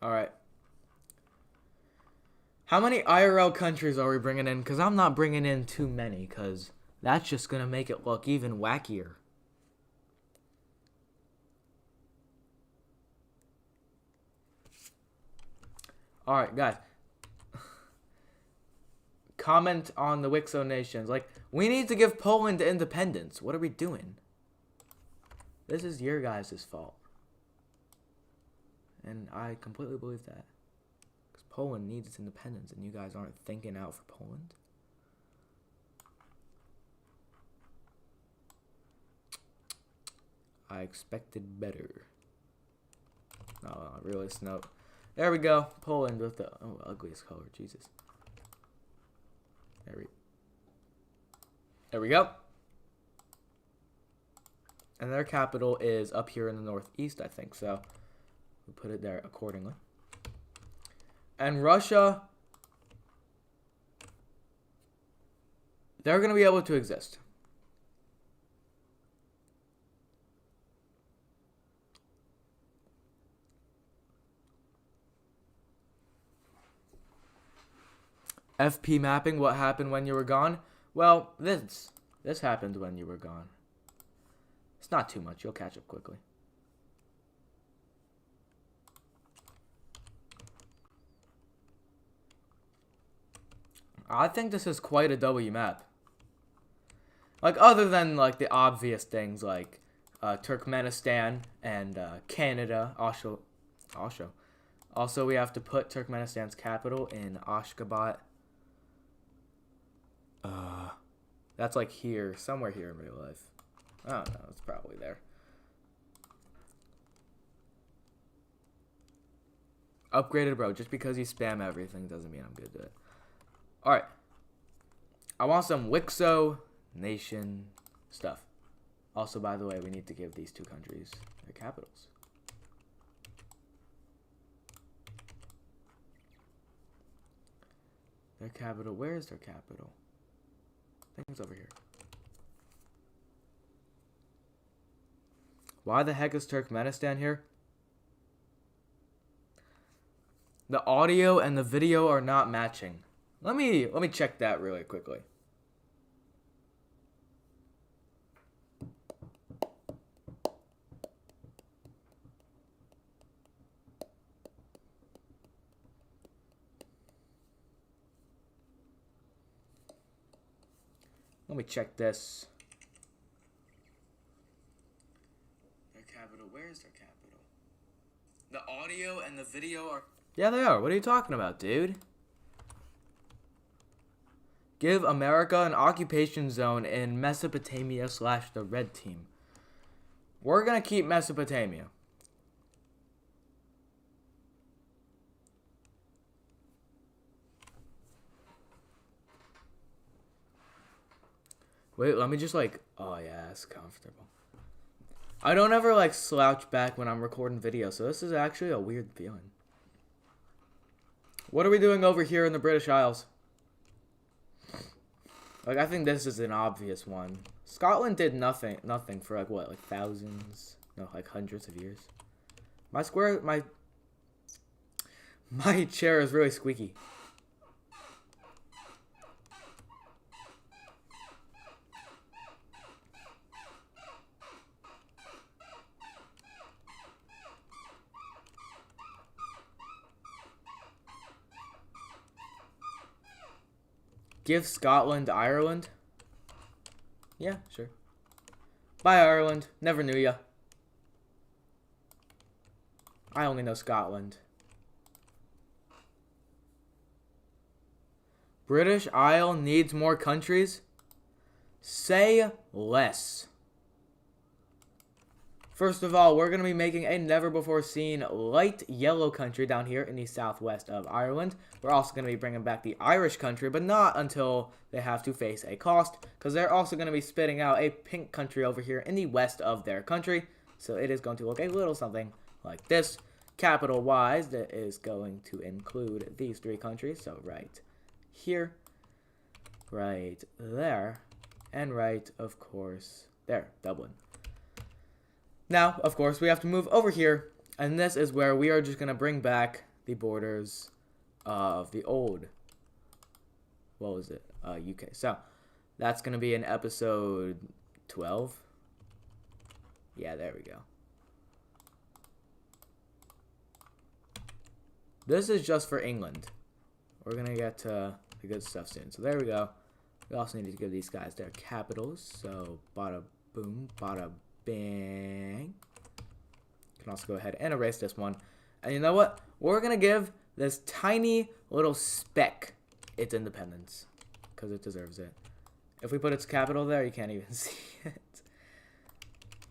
Alright. How many IRL countries are we bringing in? Because I'm not bringing in too many, because That's just going to make it look even wackier. Alright, guys. Comment on the WICSO nations. Like, we need to give Poland independence. What are we doing? This is your guys' fault. And I completely believe that. Because Poland needs its independence, and you guys aren't thinking out for Poland. I expected better. No, realist note. There we go. Poland with the ugliest color. Jesus. There we go. And their capital is up here in the northeast, I think. So we put it there accordingly. And Russia, they're going to be able to exist. FP mapping, what happened when you were gone? Well, this happened when you were gone. It's not too much. You'll catch up quickly. I think this is quite a W map. Like, other than, like, the obvious things like Turkmenistan and Canada. Also, we have to put Turkmenistan's capital in Ashgabat. That's like here, somewhere here in real life. I don't know, it's probably there. Upgraded, bro. Just because you spam everything doesn't mean I'm good at it. Alright. I want some WICSO nation stuff. Also, by the way, we need to give these two countries their capitals. Their capital, where is their capital? I think it's over here. Why the heck is Turkmenistan here? The audio and the video are not matching. Let me check that really quickly. Let me check this. Their capital. Where is their capital? The audio and the video are... Yeah, they are. What are you talking about, dude? Give America an occupation zone in Mesopotamia / the Red Team. We're going to keep Mesopotamia. Wait, let me just like... Oh, yeah, it's comfortable. I don't ever like slouch back when I'm recording video, so this is actually a weird feeling. What are we doing over here in the British Isles? Like, I think this is an obvious one. Scotland did nothing for like what, like thousands? No, like hundreds of years. My chair is really squeaky. Give Scotland Ireland? Yeah, sure. Bye, Ireland. Never knew ya. I only know Scotland. British Isle needs more countries? Say less. First of all, we're going to be making a never-before-seen light yellow country down here in the southwest of Ireland. We're also going to be bringing back the Irish country, but not until they have to face a cost, because they're also going to be spitting out a pink country over here in the west of their country. So it is going to look a little something like this. Capital-wise, that is going to include these three countries. So right here, right there, and right, of course, there, Dublin. Now, of course, we have to move over here, and this is where we are just going to bring back the borders of the old, what was it, UK. So, That's going to be in episode 12. Yeah, there we go. This is just for England. We're going to get to the good stuff soon. So there we go. We also need to give these guys their capitals. So bada boom, bada bang. Can also go ahead and erase this one. And you know what? We're going to give this tiny little speck its independence. Because it deserves it. If we put its capital there, you can't even see it.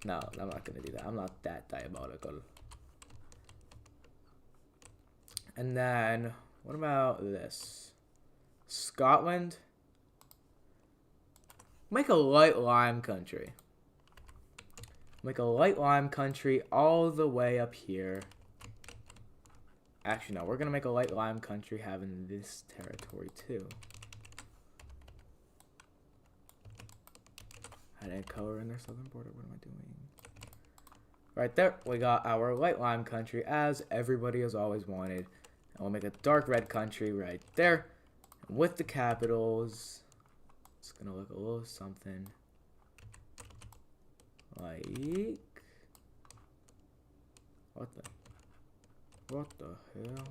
No, I'm not going to do that. I'm not that diabolical. And then, what about this? Scotland. Make a light lime country. Make a light lime country all the way up here. Actually, no. We're going to make a light lime country having this territory, too. I didn't color in their southern border. What am I doing? Right there, we got our light lime country, as everybody has always wanted. And we'll make a dark red country right there. And with the capitals, it's going to look a little something like... What the hell?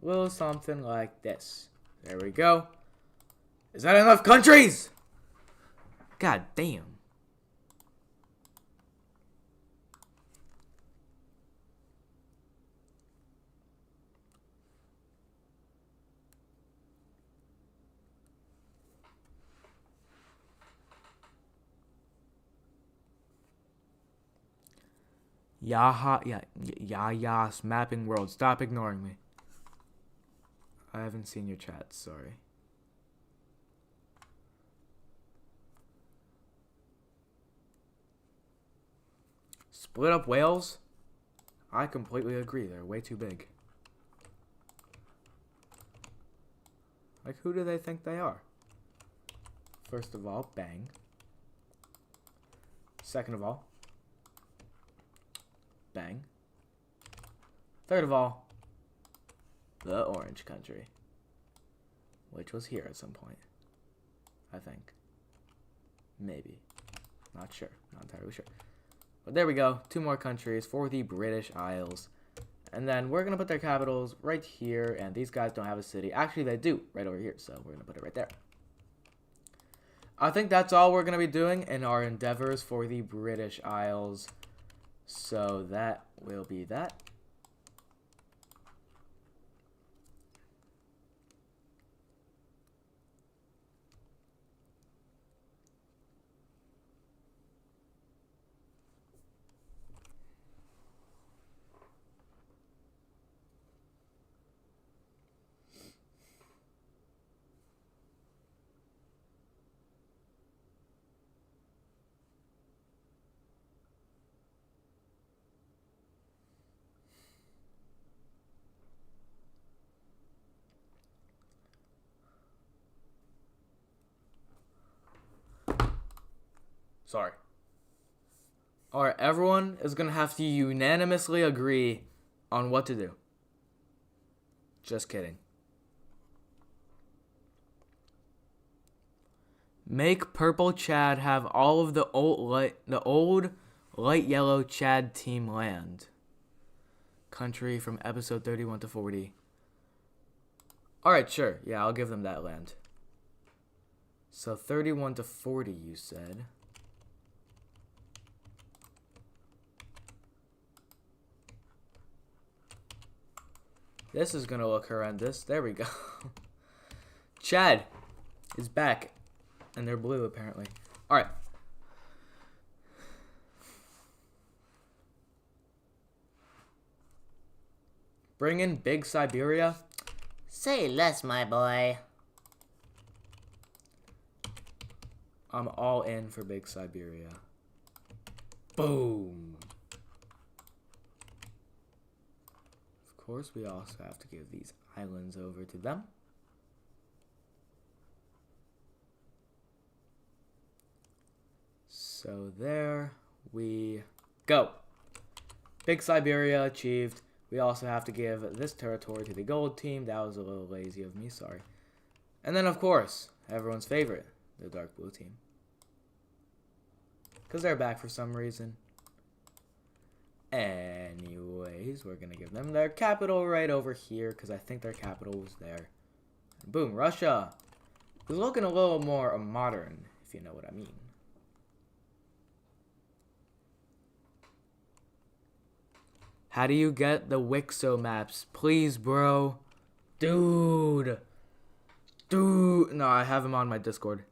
A little something like this. There we go. Is that enough countries? God damn. Yah's mapping world. Stop ignoring me. I haven't seen your chat, sorry. Split up Wales? I completely agree. They're way too big. Like, who do they think they are? First of all, bang. Second of all, bang. Third of all, the orange country. Which was here at some point. I think. Maybe. Not sure. Not entirely sure. But there we go. 2 more countries for the British Isles. And then we're going to put their capitals right here. And these guys don't have a city. Actually, they do. Right over here. So we're going to put it right there. I think that's all we're going to be doing in our endeavors for the British Isles. So that will be that. Sorry. Alright, everyone is going to have to unanimously agree on what to do. Just kidding. Make purple Chad have all of the old light yellow Chad team land. Country from episode 31 to 40. Alright, sure. Yeah, I'll give them that land. So 31 to 40, you said. This is gonna look horrendous. There we go. Chad is back. And they're blue, apparently. Alright. Bring in Big Siberia. Say less, my boy. I'm all in for Big Siberia. Boom. Of course, we also have to give these islands over to them. So there we go. Big Siberia achieved. We also have to give this territory to the gold team. That was a little lazy of me, sorry. And then, of course, everyone's favorite, the dark blue team. Because they're back for some reason. Anyways, we're going to give them their capital right over here, because I think their capital was there. Boom, Russia is looking a little more modern, if you know what I mean. How do you get the WICSO maps? Please, bro. Dude. No, I have them on my Discord.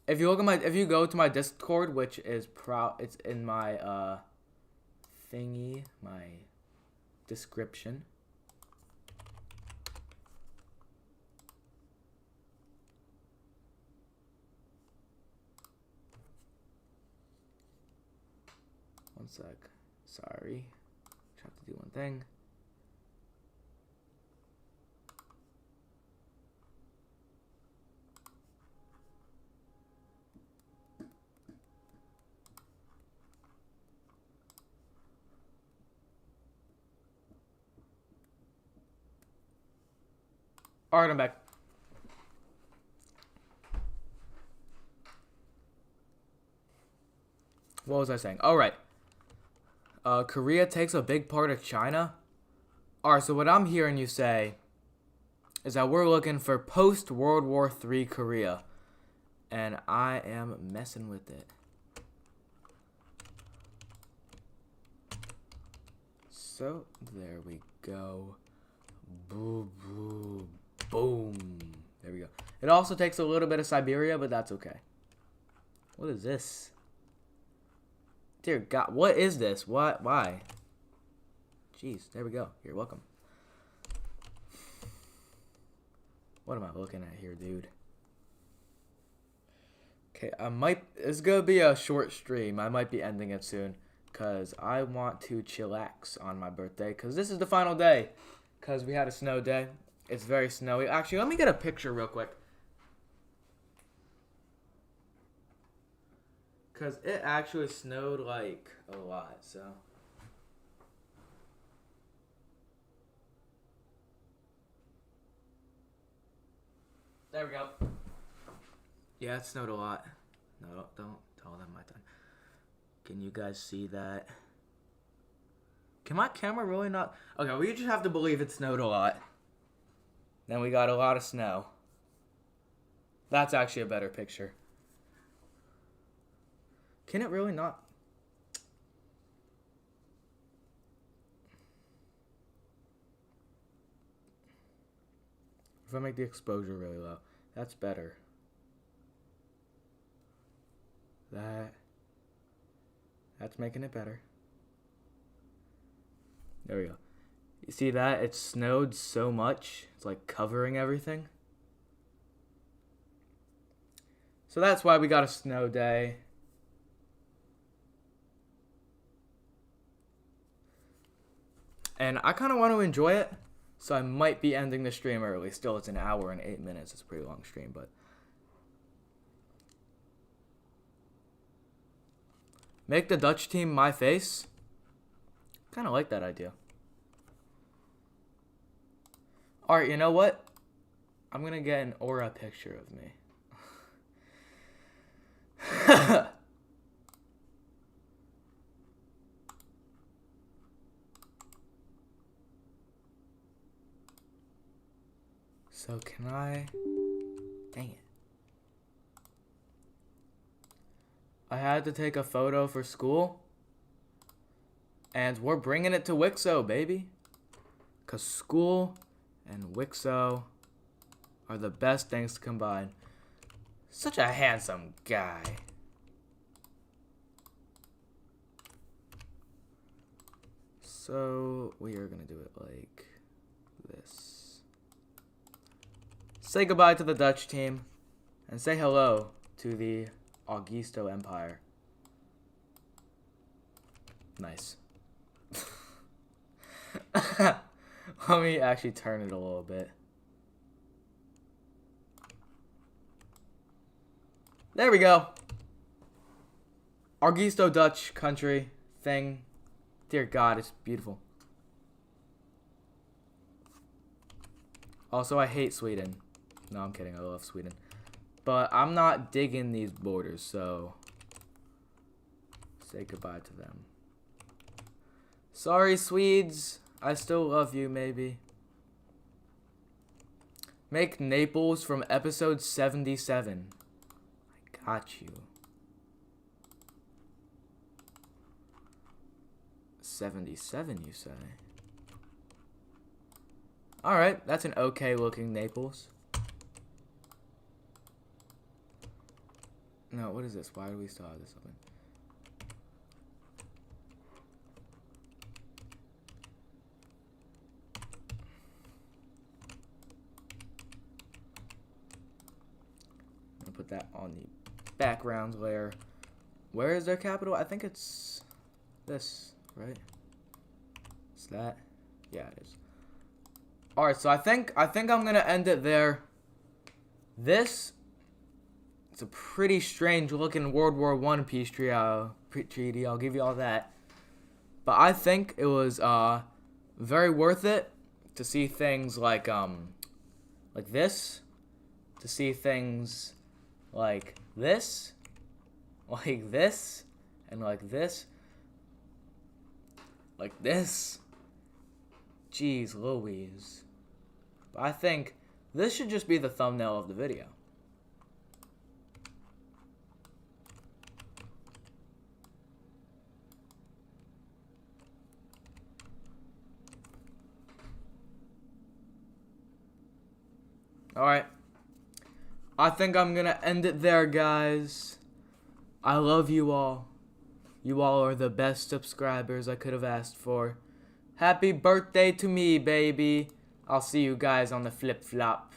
If you go to my Discord, which is it's in my thingy, my description. One sec. Sorry. I have to do one thing. Alright, I'm back. What was I saying? Alright. Korea takes a big part of China. Alright, so what I'm hearing you say is that we're looking for post-World War III Korea. And I am messing with it. So, there we go. Boom, boom, boom. There we go. It also takes a little bit of Siberia, but that's okay. What is this? Dear God, what is this? What? Why? Jeez, there we go. You're welcome. What am I looking at here, dude? Okay, it's gonna be a short stream. I might be ending it soon, because I want to chillax on my birthday, because this is the final day, because we had a snow day. It's very snowy. Actually, let me get a picture real quick. Because it actually snowed, like, a lot, so. There we go. Yeah, it snowed a lot. No, don't tell them my time. Can you guys see that? Can my camera really not? Okay, we just have to believe it snowed a lot. Then we got a lot of snow. That's actually a better picture. Can it really not? If I make the exposure really low, that's better. That's making it better. There we go. You see that? It snowed so much. It's like covering everything. So that's why we got a snow day. And I kind of want to enjoy it. So I might be ending the stream early. Still, it's an hour and 8 minutes. It's a pretty long stream, but. Make the Dutch team my face. Kind of like that idea. Alright, you know what? I'm going to get an aura picture of me. So can I... Dang it. I had to take a photo for school. And we're bringing it to WICSO, baby. Because school and WICSO are the best things to combine. Such a handsome guy. So we are going to do it like this. Say goodbye to the Dutch team. And say hello to the Augusto Empire. Nice. Let me actually turn it a little bit. There we go. Augusto Dutch country thing. Dear God, it's beautiful. Also, I hate Sweden. No, I'm kidding. I love Sweden. But I'm not digging these borders, so say goodbye to them. Sorry, Swedes. I still love you, maybe. Make Naples from episode 77. I got you. 77, you say? Alright, that's an okay looking Naples. No, what is this? Why do we still have this open? I'm gonna put that on the background layer. Where is their capital? I think it's this, right? Is that? Yeah, it is. Alright, so I think I'm gonna end it there. This, it's a pretty strange looking World War I peace treaty. I'll give you all that. But I think it was very worth it to see things like this, to see things like this, and like this, like this. Jeez Louise. But I think this should just be the thumbnail of the video. Alright. I think I'm gonna end it there, guys. I love you all. You all are the best subscribers I could have asked for. Happy birthday to me, baby. I'll see you guys on the flip-flop.